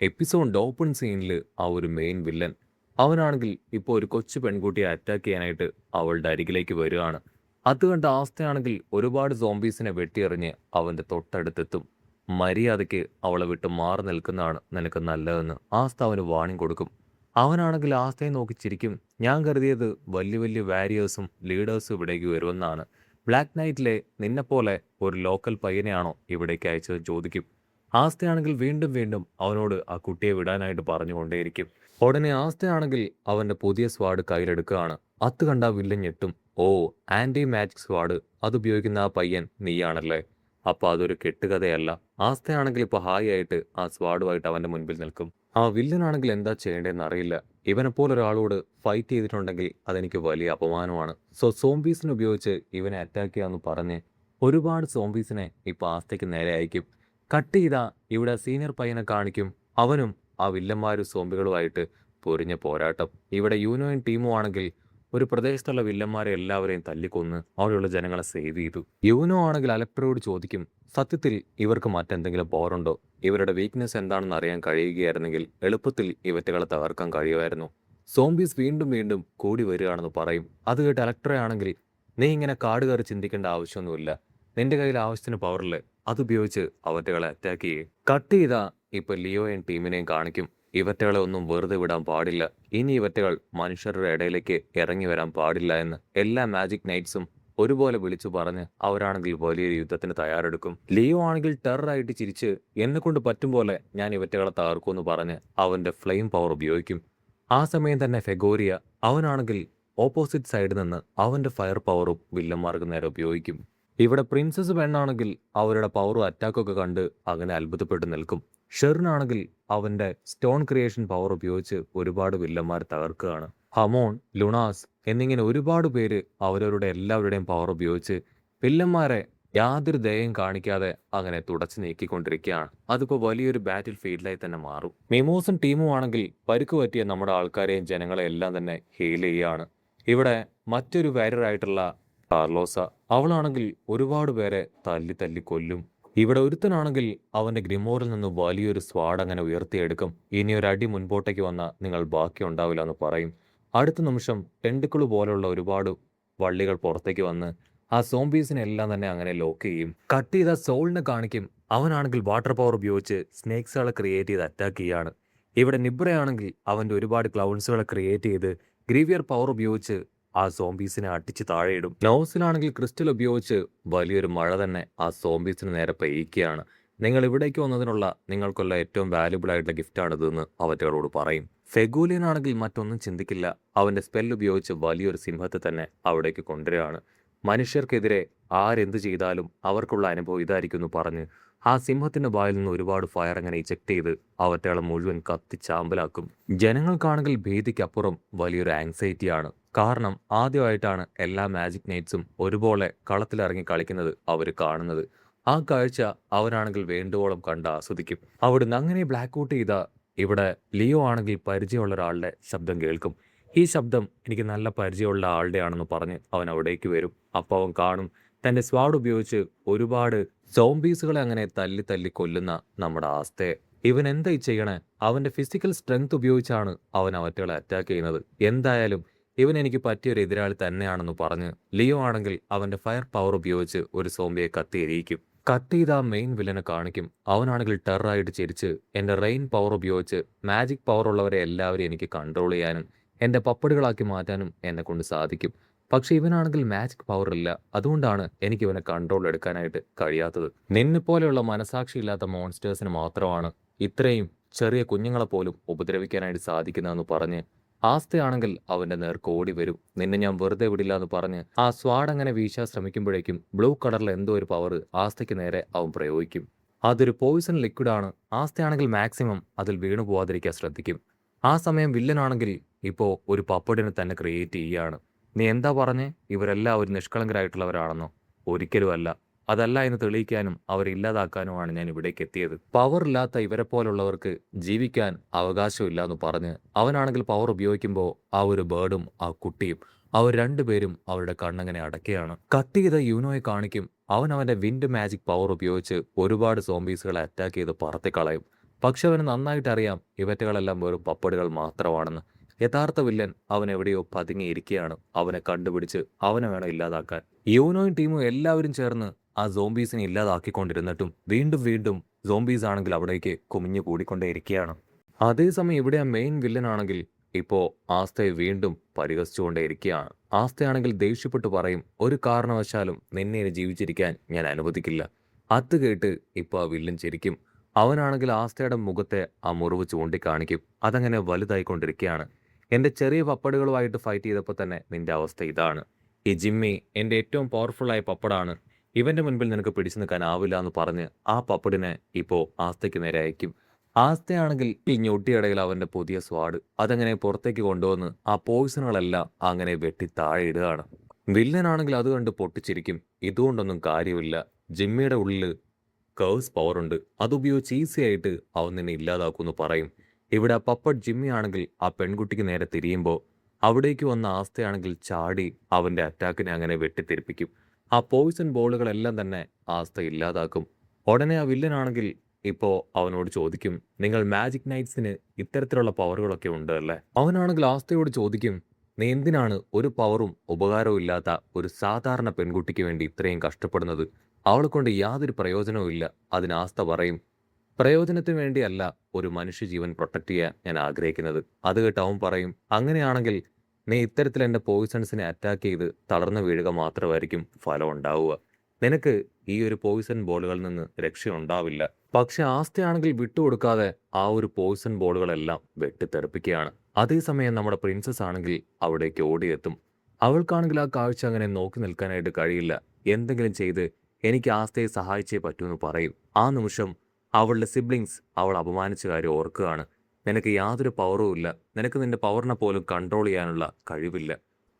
എപ്പിസോഡിന്റെ open സീനിൽ ആ ഒരു മെയിൻ വില്ലൻ അവനാണെങ്കിൽ ഇപ്പോൾ ഒരു കൊച്ചു പെൺകുട്ടിയെ അറ്റാക്ക് ചെയ്യാനായിട്ട് അവളുടെ അരികിലേക്ക് വരികയാണ്. അത് കണ്ട ആസ്തയാണെങ്കിൽ ഒരുപാട് സോംബീസിനെ വെട്ടിയെറിഞ്ഞ് അവന്റെ തൊട്ടടുത്തെത്തും. മര്യാദയ്ക്ക് അവളെ വിട്ട് മാറി നിൽക്കുന്നതാണ് നിനക്ക് നല്ലതെന്ന് ആസ്ത അവന് വാണിംഗ് കൊടുക്കും. അവനാണെങ്കിൽ ആസ്തയെ നോക്കി ചിരിക്കും. ഞാൻ കരുതിയത് വലിയ വലിയ വാരിയേഴ്സും ലീഡേഴ്സും ഇവിടേക്ക് വരുമെന്നാണ്. ബ്ലാക്ക് നൈറ്റിലെ നിന്നെപ്പോലെ ഒരു ലോക്കൽ പയ്യനെയാണോ ഇവിടേക്ക് അയച്ചത് ചോദിക്കും. ആസ്തയാണെങ്കിൽ വീണ്ടും വീണ്ടും അവനോട് ആ കുട്ടിയെ വിടാനായിട്ട് പറഞ്ഞുകൊണ്ടേയിരിക്കും. ഉടനെ ആസ്തയാണെങ്കിൽ അവന്റെ പുതിയ സ്വാഡ് കയ്യിലെടുക്കുകയാണ്. അത് കണ്ട വില്ലൻ ഞെട്ടും. ഓ, ആന്റി മാജിക് സ്വാഡ് അതുപയോഗിക്കുന്ന ആ പയ്യൻ നീയാണല്ലേ? അപ്പൊ അതൊരു കെട്ടുകഥയല്ല. ആസ്തയാണെങ്കിൽ ഇപ്പൊ ഹായ് ആയിട്ട് ആ സ്വാഡുമായിട്ട് അവന്റെ മുൻപിൽ നിൽക്കും. ആ വില്ലനാണെങ്കിൽ എന്താ ചെയ്യേണ്ടതെന്ന് അറിയില്ല. ഇവനെപ്പോലൊരാളോട് ഫൈറ്റ് ചെയ്തിട്ടുണ്ടെങ്കിൽ അതെനിക്ക് വലിയ അപമാനമാണ്. സോംബീസിനെ ഉപയോഗിച്ച് ഇവനെ അറ്റാക്ക് ചെയ്യാന്ന് പറഞ്ഞ് ഒരുപാട് സോംബീസിനെ ഇപ്പൊ ആസ്തയ്ക്ക് നേരെ അയക്കും. കട്ട് ചെയ്താ ഇവിടെ സീനിയർ പയ്യനെ കാണിക്കും. അവനും ആ വില്ലന്മാരും സോംബികളുമായിട്ട് പൊരിഞ്ഞ പോരാട്ടം. ഇവിടെ യൂനോയും ടീമും ആണെങ്കിൽ ഒരു പ്രദേശത്തുള്ള വില്ലന്മാരെ എല്ലാവരെയും തല്ലിക്കൊന്ന് അവിടെയുള്ള ജനങ്ങളെ സേവ് ചെയ്തു. യൂനോ ആണെങ്കിൽ അലക്ടറോട് ചോദിക്കും, സത്യത്തിൽ ഇവർക്ക് മറ്റെന്തെങ്കിലും പോറുണ്ടോ? ഇവരുടെ വീക്ക്നെസ് എന്താണെന്ന് അറിയാൻ കഴിയുകയായിരുന്നെങ്കിൽ എളുപ്പത്തിൽ ഇവറ്റകളെ തകർക്കാൻ കഴിയുമായിരുന്നു. സോംബീസ് വീണ്ടും വീണ്ടും കൂടി വരികയാണെന്ന് പറയും. അത് കേട്ട് അലക്ടറെ ആണെങ്കിൽ, നീ ഇങ്ങനെ കാട് കയറി ചിന്തിക്കേണ്ട ആവശ്യമൊന്നുമില്ല. നിന്റെ കയ്യിൽ ആവശ്യത്തിന് പവറില്ലേ, അതുപയോഗിച്ച് അവറ്റകളെ അറ്റാക്ക് ചെയ്യും. കട്ട് ചെയ്താ ഇപ്പൊ ലിയോയും ടീമിനെയും കാണിക്കും. ഇവറ്റകളെ ഒന്നും വെറുതെ വിടാൻ പാടില്ല. ഇനി ഇവറ്റകൾ മനുഷ്യരുടെ ഇടയിലേക്ക് ഇറങ്ങി വരാൻ പാടില്ല എന്ന് എല്ലാ മാജിക് നൈറ്റ്സും ഒരുപോലെ വിളിച്ചു പറഞ്ഞ് അവരാണെങ്കിൽ വലിയൊരു യുദ്ധത്തിന് തയ്യാറെടുക്കും. ലിയോ ആണെങ്കിൽ ടെററായിട്ട് ചിരിച്ച് എന്നെ കൊണ്ട് പറ്റും പോലെ ഞാൻ ഇവറ്റകളെ തകർക്കുമെന്ന് പറഞ്ഞ് അവന്റെ ഫ്ലെയിം പവർ ഉപയോഗിക്കും. ആ സമയം തന്നെ ഫെഗോരിയ അവനാണെങ്കിൽ ഓപ്പോസിറ്റ് സൈഡിൽ നിന്ന് അവന്റെ ഫയർ പവറും വില്ലന്മാർക്ക് നേരെ ഉപയോഗിക്കും. ഇവിടെ പ്രിൻസസ് പെണ്ണാണെങ്കിൽ അവരുടെ പവറും അറ്റാക്കൊക്കെ കണ്ട് അങ്ങനെ അത്ഭുതപ്പെട്ട് നിൽക്കും. ഷെറിനാണെങ്കിൽ അവന്റെ സ്റ്റോൺ ക്രിയേഷൻ പവർ ഉപയോഗിച്ച് ഒരുപാട് വില്ലന്മാർ തകർക്കുകയാണ്. ഹമോൺ, ലുണാസ് എന്നിങ്ങനെ ഒരുപാട് പേര് അവരവരുടെ എല്ലാവരുടെയും പവർ ഉപയോഗിച്ച് വില്ലന്മാരെ യാതൊരു ദയയും കാണിക്കാതെ അങ്ങനെ തുടച്ചു നീക്കിക്കൊണ്ടിരിക്കുകയാണ്. അതിപ്പോൾ വലിയൊരു ബാറ്റിൽ ഫീൽഡിലായി തന്നെ മാറും. മിമോസും ടീമും ആണെങ്കിൽ പരുക്ക് പറ്റിയ നമ്മുടെ ആൾക്കാരെയും ജനങ്ങളെയും എല്ലാം തന്നെ ഹീൽ ചെയ്യുകയാണ്. ഇവിടെ മറ്റൊരു വാരിയറായിട്ടുള്ള കാർലോസ അവളാണെങ്കിൽ ഒരുപാട് പേരെ തല്ലി തല്ലി കൊല്ലും. ഇവിടെ ഒരുത്തനാണെങ്കിൽ അവന്റെ ഗ്രിമോറിൽ നിന്ന് വലിയൊരു സ്വാഡ് അങ്ങനെ ഉയർത്തിയെടുക്കും. ഇനി ഒരു അടി മുൻപോട്ടേക്ക് വന്നാൽ നിങ്ങൾ ബാക്കി ഉണ്ടാവില്ല എന്ന് പറയും. അടുത്ത നിമിഷം ടെൻഡുക്കിൾ പോലുള്ള ഒരുപാട് വള്ളികൾ പുറത്തേക്ക് വന്ന് ആ സോംബീസിനെ എല്ലാം തന്നെ അങ്ങനെ ലോക്ക് ചെയ്യും. കട്ട് ചെയ്ത സോളിനെ കാണിക്കും. അവനാണെങ്കിൽ വാട്ടർ പവർ ഉപയോഗിച്ച് സ്നേക്സുകളെ ക്രിയേറ്റ് ചെയ്ത് അറ്റാക്ക് ചെയ്യാണ്. ഇവിടെ നിബ്രയാണെങ്കിൽ അവന്റെ ഒരുപാട് ക്ലൗൺസുകളെ ക്രിയേറ്റ് ചെയ്ത് ഗ്രീവിയർ പവർ ഉപയോഗിച്ച് ആ സോംബീസിനെ അടിച്ച് താഴെയിടും. നോസിലാണെങ്കിൽ ക്രിസ്റ്റൽ ഉപയോഗിച്ച് വലിയൊരു മഴ തന്നെ ആ സോംബീസിന് നേരെ പെയ്യിക്കുകയാണ്. നിങ്ങൾ ഇവിടേക്ക് വന്നതിനുള്ള നിങ്ങൾക്കുള്ള ഏറ്റവും വാല്യുബിൾ ആയിട്ടുള്ള ഗിഫ്റ്റാണിതെന്ന് അവറ്റകളോട് പറയും. ഫെഗൂലിയനാണെങ്കിൽ മറ്റൊന്നും ചിന്തിക്കില്ല. അവന്റെ സ്പെൽ ഉപയോഗിച്ച് വലിയൊരു സിംഹത്തെ തന്നെ അവിടേക്ക് കൊണ്ടുവരികയാണ്. മനുഷ്യർക്കെതിരെ ആരെന്ത് ചെയ്താലും അവർക്കുള്ള അനുഭവം ഇതായിരിക്കും എന്ന് പറഞ്ഞ് ആ സിംഹത്തിന്റെ വായിൽ നിന്ന് ഒരുപാട് ഫയർ അങ്ങനെ ഇജക്ട് ചെയ്ത് അവറ്റകളെ മുഴുവൻ കത്തിച്ചാമ്പലാക്കും. ജനങ്ങൾക്കാണെങ്കിൽ ഭീതിക്കപ്പുറം വലിയൊരു ആങ്സൈറ്റിയാണ്. കാരണം ആദ്യമായിട്ടാണ് എല്ലാ മാജിക് നൈറ്റ്സും ഒരുപോലെ കളത്തിലിറങ്ങി കളിക്കുന്നത് അവർ കാണുന്നത്. ആ കാഴ്ച അവരാണെങ്കിൽ വേണ്ടുവോളം കണ്ട് ആസ്വദിക്കും. അവിടുന്ന് അങ്ങനെ ബ്ലാക്ക് ഔട്ട് ചെയ്ത ഇവിടെ ലിയോ ആണെങ്കിൽ പരിചയമുള്ള ഒരാളുടെ ശബ്ദം കേൾക്കും. ഈ ശബ്ദം എനിക്ക് നല്ല പരിചയമുള്ള ആളുടെ ആണെന്ന് പറഞ്ഞ് അവൻ അവിടേക്ക് വരും. അപ്പോൾ അവൻ കാണും തന്റെ സ്വാഡ് ഉപയോഗിച്ച് ഒരുപാട് സോംബീസുകളെ അങ്ങനെ തല്ലി തല്ലി കൊല്ലുന്ന നമ്മുടെ ആസ്തയെ. ഇവൻ എന്തായി ചെയ്യണേ? അവന്റെ ഫിസിക്കൽ സ്ട്രെങ്ത് ഉപയോഗിച്ചാണ് അവൻ അവറ്റകളെ അറ്റാക്ക് ചെയ്യുന്നത്. എന്തായാലും ഇവൻ എനിക്ക് പറ്റിയൊരു എതിരാളി തന്നെയാണെന്ന് പറഞ്ഞ് ലിയോ ആണെങ്കിൽ അവന്റെ ഫയർ പവർ ഉപയോഗിച്ച് ഒരു സോംബിയെ കത്തിയിരിക്കും. കട്ട് ചെയ്ത മെയിൻ വില്ലനെ കാണിക്കും. അവനാണെങ്കിൽ ടെററായിട്ട് ചിരിച്ച് എന്റെ റെയിൻ പവർ ഉപയോഗിച്ച് മാജിക് പവർ ഉള്ളവരെ എല്ലാവരെയും എനിക്ക് കൺട്രോൾ ചെയ്യാനും എന്റെ പപ്പടുകളാക്കി മാറ്റാനും എന്നെ കൊണ്ട് സാധിക്കും. പക്ഷെ ഇവനാണെങ്കിൽ മാജിക് പവർ ഇല്ല. അതുകൊണ്ടാണ് എനിക്ക് ഇവനെ കൺട്രോൾ എടുക്കാനായിട്ട് കഴിയാത്തത്. നിന്നെ പോലെയുള്ള മനസാക്ഷിയില്ലാത്ത മോൺസ്റ്റേഴ്സിന് മാത്രമാണ് ഇത്രയും ചെറിയ കുഞ്ഞുങ്ങളെ പോലും ഉപദ്രവിക്കാനായിട്ട് സാധിക്കുന്നതെന്ന് പറഞ്ഞ് ആസ്തയാണെങ്കിൽ അവന്റെ നേർക്ക് ഓടി വരും. നിന്നെ ഞാൻ വെറുതെ വിടില്ല എന്ന് പറഞ്ഞ് ആ സ്വാഡ് അങ്ങനെ വീശാൻ ശ്രമിക്കുമ്പോഴേക്കും ബ്ലൂ കളറിൽ എന്തോ ഒരു പവർ ആസ്തയ്ക്ക് നേരെ അവൻ പ്രയോഗിക്കും. അതൊരു പോയിസൺ ലിക്വിഡാണ്. ആസ്തയാണെങ്കിൽ മാക്സിമം അതിൽ വീണു പോവാതിരിക്കാൻ ശ്രദ്ധിക്കും. ആ സമയം വില്ലനാണെങ്കിൽ ഇപ്പോൾ ഒരു പപ്പടിനെ തന്നെ ക്രിയേറ്റ് ചെയ്യുകയാണ്. നീ എന്താ പറഞ്ഞേ? ഇവരെല്ലാവരും നിഷ്കളങ്കരായിട്ടുള്ളവരാണെന്നോ? ഒരിക്കലും അല്ല. അതല്ല എന്ന് തെളിയിക്കാനും അവരെ ഇല്ലാതാക്കാനുമാണ് ഞാൻ ഇവിടേക്ക് എത്തിയത്. പവർ ഇല്ലാത്ത ഇവരെ പോലുള്ളവർക്ക് ജീവിക്കാൻ അവകാശമില്ല എന്ന് പറഞ്ഞ് അവനാണെങ്കിൽ പവർ ഉപയോഗിക്കുമ്പോൾ ആ ഒരു ബേർഡും ആ കുട്ടിയും അവർ രണ്ടുപേരും അവരുടെ കണ്ണങ്ങനെ അടയ്ക്കുകയാണ്. കട്ട് ചെയ്ത യൂനോയെ കാണിക്കും. അവൻ അവന്റെ വിൻഡ് മാജിക് പവർ ഉപയോഗിച്ച് ഒരുപാട് സോംബീസുകളെ അറ്റാക്ക് ചെയ്ത് പറത്തിക്കളയും. പക്ഷെ അവന് നന്നായിട്ട് അറിയാം ഇവറ്റകളെല്ലാം വെറും പപ്പടുകൾ മാത്രമാണെന്ന്. യഥാർത്ഥ വില്ലൻ അവൻ എവിടെയോ പതുങ്ങിയിരിക്കുകയാണ്. അവനെ കണ്ടുപിടിച്ച് അവനെ വേണം ഇല്ലാതാക്കാൻ. യൂനോയും ടീമും എല്ലാവരും ചേർന്ന് ആ സോംബീസിനെ ഇല്ലാതാക്കിക്കൊണ്ടിരുന്നിട്ടും വീണ്ടും വീണ്ടും സോംബീസ് ആണെങ്കിൽ അവിടേക്ക് കുമിഞ്ഞു കൂടിക്കൊണ്ടേയിരിക്കുകയാണ്. അതേസമയം ഇവിടെ ആ മെയിൻ വില്ലനാണെങ്കിൽ ഇപ്പോൾ ആസ്തയെ വീണ്ടും പരിഹസിച്ചുകൊണ്ടേയിരിക്കുകയാണ്. ആസ്തയാണെങ്കിൽ ദേഷ്യപ്പെട്ട് പറയും, ഒരു കാരണവശാലും നിന്നെ ഇനി ജീവിച്ചിരിക്കാൻ ഞാൻ അനുവദിക്കില്ല. അത് കേട്ട് ഇപ്പോൾ ആ വില്ലൻ ചിരിക്കും. അവനാണെങ്കിൽ ആസ്തയുടെ മുഖത്തെ ആ മുറിവ് ചൂണ്ടിക്കാണിക്കും. അതങ്ങനെ വലുതായിക്കൊണ്ടിരിക്കുകയാണ്. എൻ്റെ ചെറിയ പപ്പടുകളുമായിട്ട് ഫൈറ്റ് ചെയ്തപ്പോൾ തന്നെ നിന്റെ അവസ്ഥ ഇതാണ്. ഈ ജിമ്മി എൻ്റെ ഏറ്റവും പവർഫുള്ളായ പപ്പടാണ്. ഇവൻ്റെ മുൻപിൽ നിനക്ക് പിടിച്ചു നിൽക്കാനാവില്ല എന്ന് പറഞ്ഞ് ആ പപ്പടിനെ ഇപ്പോൾ ആസ്തയ്ക്ക് നേരെ അയക്കും. ആസ്തയാണെങ്കിൽ ഈ ഞൊട്ടിയിടയിൽ അവൻ്റെ പുതിയ സ്വാഡ് അതങ്ങനെ പുറത്തേക്ക് കൊണ്ടുവന്ന് ആ പോയിസണുകളെല്ലാം അങ്ങനെ വെട്ടി താഴെ ഇടുകയാണ്. വില്ലനാണെങ്കിൽ അത് കണ്ട് പൊട്ടിച്ചിരിക്കും. ഇതുകൊണ്ടൊന്നും കാര്യമില്ല. ജിമ്മിയുടെ ഉള്ളിൽ കേഴ്സ് പവറുണ്ട്. അതുപയോഗിച്ച് ഈസി ആയിട്ട് അവൻ നിന്നെ ഇല്ലാതാക്കുമെന്ന് പറയും. ഇവിടെ ആ പപ്പട്ട് ജിമ്മി ആണെങ്കിൽ ആ പെൺകുട്ടിക്ക് നേരെ തിരിയുമ്പോൾ അവിടേക്ക് വന്ന ആസ്തയാണെങ്കിൽ ചാടി അവൻ്റെ അറ്റാക്കിനെ അങ്ങനെ വെട്ടിത്തെറിപ്പിക്കും. ആ പോയിസൺ ബോളുകളെല്ലാം തന്നെ ആസ്ത ഇല്ലാതാക്കും. ഉടനെ ആ വില്ലനാണെങ്കിൽ ഇപ്പോൾ അവനോട് ചോദിക്കും, നിങ്ങൾ മാജിക് നൈറ്റ്സിന് ഇത്തരത്തിലുള്ള പവറുകളൊക്കെ ഉണ്ട് അല്ലേ? അവനാണെങ്കിൽ ആസ്തയോട് ചോദിക്കും, നീ എന്തിനാണ് ഒരു പവറും ഉപകാരവും ഇല്ലാത്ത ഒരു സാധാരണ പെൺകുട്ടിക്ക് വേണ്ടി ഇത്രയും കഷ്ടപ്പെടുന്നത്? അവളെ കൊണ്ട് യാതൊരു പ്രയോജനവും ഇല്ല. അതിന് ആസ്ത പറയും, പ്രയോജനത്തിന് വേണ്ടിയല്ല ഒരു മനുഷ്യജീവൻ പ്രൊട്ടക്ട് ചെയ്യാൻ ഞാൻ ആഗ്രഹിക്കുന്നത്. അത് കേട്ട് അവൻ പറയും, അങ്ങനെയാണെങ്കിൽ നീ ഇത്തരത്തിൽ എൻ്റെ പോയിസൺസിനെ അറ്റാക്ക് ചെയ്ത് തളർന്നു വീഴുക മാത്രമായിരിക്കും ഫലം ഉണ്ടാവുക. നിനക്ക് ഈ ഒരു പോയിസൺ ബോളുകളിൽ നിന്ന് രക്ഷയുണ്ടാവില്ല. പക്ഷെ ആസ്തയാണെങ്കിൽ വിട്ടുകൊടുക്കാതെ ആ ഒരു പോയിസൺ ബോളുകളെല്ലാം വെട്ടിത്തെറിപ്പിക്കുകയാണ്. അതേസമയം നമ്മുടെ പ്രിൻസസ് ആണെങ്കിൽ അവിടേക്ക് ഓടിയെത്തും. അവൾക്കാണെങ്കിൽ ആ കാഴ്ച അങ്ങനെ നോക്കി നിൽക്കാനായിട്ട് കഴിയില്ല. എന്തെങ്കിലും ചെയ്ത് എനിക്ക് ആസ്തയെ സഹായിച്ചേ പറ്റൂന്ന് പറയും. ആ നിമിഷം അവളുടെ സിബ്ലിങ്സ് അവൾ അപമാനിച്ച കാര്യം ഓർക്കുകയാണ്. നിനക്ക് യാതൊരു പവറും ഇല്ല. നിനക്ക് നിന്റെ പവറിനെ പോലും കൺട്രോൾ ചെയ്യാനുള്ള കഴിവില്ല.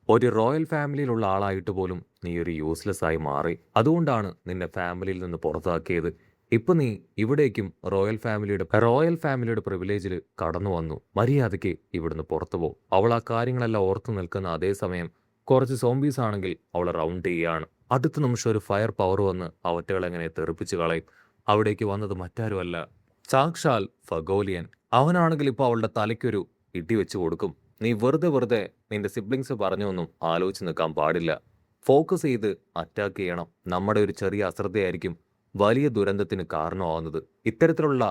ഒരു റോയൽ ഫാമിലിയിലുള്ള ആളായിട്ട് പോലും നീ ഒരു യൂസ്ലെസ് ആയി മാറി. അതുകൊണ്ടാണ് നിന്നെ ഫാമിലിയിൽ നിന്ന് പുറത്താക്കിയത്. ഇപ്പൊ നീ ഇവിടേക്കും റോയൽ ഫാമിലിയുടെ പ്രിവിലേജിൽ കടന്നു വന്നു. മര്യാദയ്ക്ക് ഇവിടുന്ന് പുറത്തു പോകും. അവൾ ആ കാര്യങ്ങളെല്ലാം ഓർത്തു നിൽക്കുന്ന അതേസമയം കുറച്ച് സോംബീസ് ആണെങ്കിൽ അവളെ റൗണ്ട് ചെയ്യുകയാണ്. അടുത്ത നിമിഷം ഒരു ഫയർ പവർ വന്ന് അവറ്റകളെങ്ങനെ തെറിപ്പിച്ച് കളയും. അവിടേക്ക് വന്നത് മറ്റാരുമല്ല, സാക്ഷാൽ ഫഗോലിയൻ. അവനാണെങ്കിൽ ഇപ്പോൾ അവളുടെ തലയ്ക്കൊരു ഇടി വെച്ച് കൊടുക്കും. നീ വെറുതെ നിന്റെ സിബ്ലിങ്സ് പറഞ്ഞൊന്നും ആലോചിച്ച് നിൽക്കാൻ പാടില്ല. ഫോക്കസ് ചെയ്ത് അറ്റാക്ക് ചെയ്യണം. നമ്മുടെ ഒരു ചെറിയ അശ്രദ്ധയായിരിക്കും വലിയ ദുരന്തത്തിന് കാരണമാവുന്നത്. ഇത്തരത്തിലുള്ള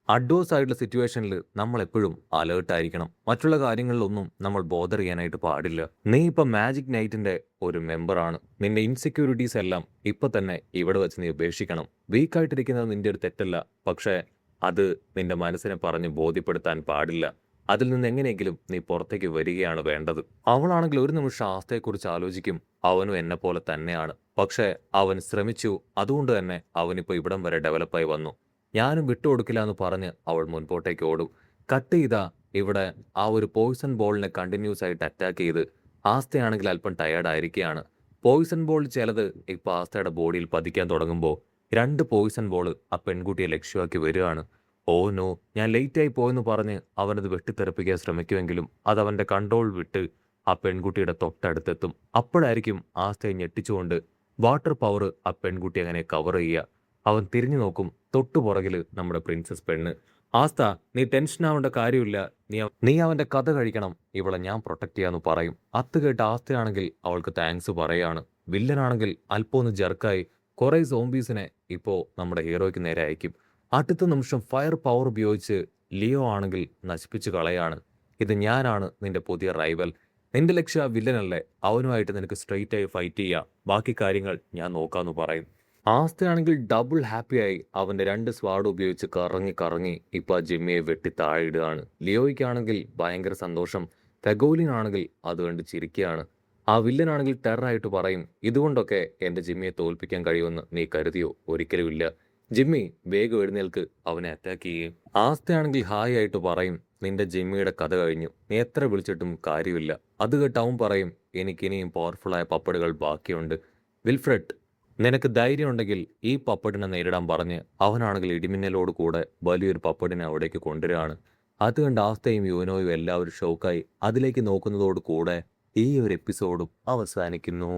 അഡ്വേഴ്സ് ആയിട്ടുള്ള സിറ്റുവേഷനിൽ നമ്മൾ എപ്പോഴും അലേർട്ടായിരിക്കണം. മറ്റുള്ള കാര്യങ്ങളിലൊന്നും നമ്മൾ ബോദർ ചെയ്യാനായിട്ട് പാടില്ല. നീ ഇപ്പം മാജിക് നൈറ്റിന്റെ ഒരു മെമ്പറാണ്. നിന്റെ ഇൻസെക്യൂരിറ്റീസ് എല്ലാം ഇപ്പൊ തന്നെ ഇവിടെ വെച്ച് നീ ഉപേക്ഷിക്കണം. വീക്കായിട്ടിരിക്കുന്നത് നിന്റെ ഒരു തെറ്റല്ല. പക്ഷേ അത് നിന്റെ മനസ്സിനെ പറഞ്ഞ് ബോധ്യപ്പെടുത്താൻ പാടില്ല. അതിൽ നിന്ന് എങ്ങനെയെങ്കിലും നീ പുറത്തേക്ക് വരികയാണ് വേണ്ടത്. അവളാണെങ്കിൽ ഒരു നിമിഷം ആസ്തയെക്കുറിച്ച് ആലോചിക്കും. അവനും എന്നെ പോലെ തന്നെയാണ്. പക്ഷേ അവൻ ശ്രമിച്ചു. അതുകൊണ്ട് തന്നെ അവനിപ്പോൾ ഇവിടം വരെ ഡെവലപ്പായി വന്നു. ഞാനും വിട്ടുകൊടുക്കില്ല എന്ന് പറഞ്ഞ് അവൾ മുൻപോട്ടേക്ക് ഓടും. കട്ട് ചെയ്താ ഇവിടെ ആ ഒരു പോയിസൺ ബോളിനെ കണ്ടിന്യൂസ് ആയിട്ട് അറ്റാക്ക് ചെയ്ത് ആസ്തയാണെങ്കിൽ അല്പം ടയേർഡായിരിക്കുകയാണ്. പോയിസൺ ബോൾ ചിലത് ഇപ്പോൾ ആസ്തയുടെ ബോഡിയിൽ പതിക്കാൻ തുടങ്ങുമ്പോൾ 2 പോയിസൺ ബോൾ ആ പെൺകുട്ടിയെ ലക്ഷ്യമാക്കി വരികയാണ്. ഓ നോ, ഞാൻ ലേറ്റായി പോയെന്ന് പറഞ്ഞ് അവനത് വെട്ടിത്തെറിപ്പിക്കാൻ ശ്രമിക്കുമെങ്കിലും അതവൻ്റെ കൺട്രോൾ വിട്ട് ആ പെൺകുട്ടിയുടെ തൊട്ടടുത്തെത്തും. അപ്പോഴായിരിക്കും ആസ്തയെ ഞെട്ടിച്ചുകൊണ്ട് വാട്ടർ പവർ ആ പെൺകുട്ടി അങ്ങനെ കവർ ചെയ്യുക. അവൻ തിരിഞ്ഞു നോക്കും. തൊട്ടുപുറകിൽ നമ്മുടെ പ്രിൻസസ് പെണ്ണ്. ആസ്ത, നീ ടെൻഷൻ ആവേണ്ട കാര്യമില്ല. നീ അവൻ്റെ കഥ കഴിക്കണം. ഇവളെ ഞാൻ പ്രൊട്ടക്ട് ചെയ്യാന്ന് പറയും. അത് കേട്ട് ആസ്തയാണെങ്കിൽ അവൾക്ക് താങ്ക്സ് പറയാണ്. വില്ലനാണെങ്കിൽ അല്പം ഒന്ന് ജർക്കായി കുറേ സോംബീസിനെ ഇപ്പോൾ നമ്മുടെ ഹീറോയ്ക്ക് നേരെ അയക്കും. അടുത്ത നിമിഷം ഫയർ പവർ ഉപയോഗിച്ച് ലിയോ ആണെങ്കിൽ നശിപ്പിച്ച് കളയാണ്. ഇത് ഞാനാണ് നിന്റെ പുതിയ റൈവൽ. നിന്റെ ലക്ഷ്യ വില്ലനല്ലേ? അവനുമായിട്ട് നിനക്ക് സ്ട്രെയിറ്റ് ആയി ഫൈറ്റ് ചെയ്യാം. ബാക്കി കാര്യങ്ങൾ ഞാൻ നോക്കാമെന്ന് പറയും. ആസ്തയാണെങ്കിൽ ഡബിൾ ഹാപ്പിയായി അവൻ്റെ 2 സ്വാഡ് ഉപയോഗിച്ച് കറങ്ങി ഇപ്പോൾ ആ ജിമ്മിയെ വെട്ടി താഴെ ഇടുകയാണ്. ലിയോയ്ക്കാണെങ്കിൽ ഭയങ്കര സന്തോഷം. ഫെഗോലിനാണെങ്കിൽ അത് കണ്ട് ചിരിക്കുകയാണ്. ആ വില്ലനാണെങ്കിൽ ടെററായിട്ട് പറയും, ഇതുകൊണ്ടൊക്കെ എൻ്റെ ജിമ്മിയെ തോൽപ്പിക്കാൻ കഴിയുമെന്ന് നീ കരുതിയോ? ഒരിക്കലുമില്ല. ജിമ്മി വേഗം എഴുന്നേൽക്ക്, അവനെ അറ്റാക്ക് ചെയ്യും. ആസ്തയാണെങ്കിൽ ഹായ് ആയിട്ട് പറയും, നിന്റെ ജിമ്മിയുടെ കഥ കഴിഞ്ഞു. നീ എത്ര വിളിച്ചിട്ടും കാര്യമില്ല. അത് കേട്ട് അവൻ പറയും, എനിക്കിനിയും പവർഫുള്ളായ പപ്പടുകൾ ബാക്കിയുണ്ട്. വിൽഫ്രെഡ്, നിനക്ക് ധൈര്യം ഉണ്ടെങ്കിൽ ഈ പപ്പടിനെ നേരിടാൻ പറഞ്ഞ് അവനാണെങ്കിൽ ഇടിമിന്നലോട് കൂടെ വലിയൊരു പപ്പടിനെ അവിടേക്ക് കൊണ്ടുവരികയാണ്. അത് കണ്ട് ആസ്തയും യുവനോയും എല്ലാവരും ഷോക്കായി അതിലേക്ക് നോക്കുന്നതോട് കൂടെ ഈ ഒരു എപ്പിസോഡും അവസാനിക്കുന്നു.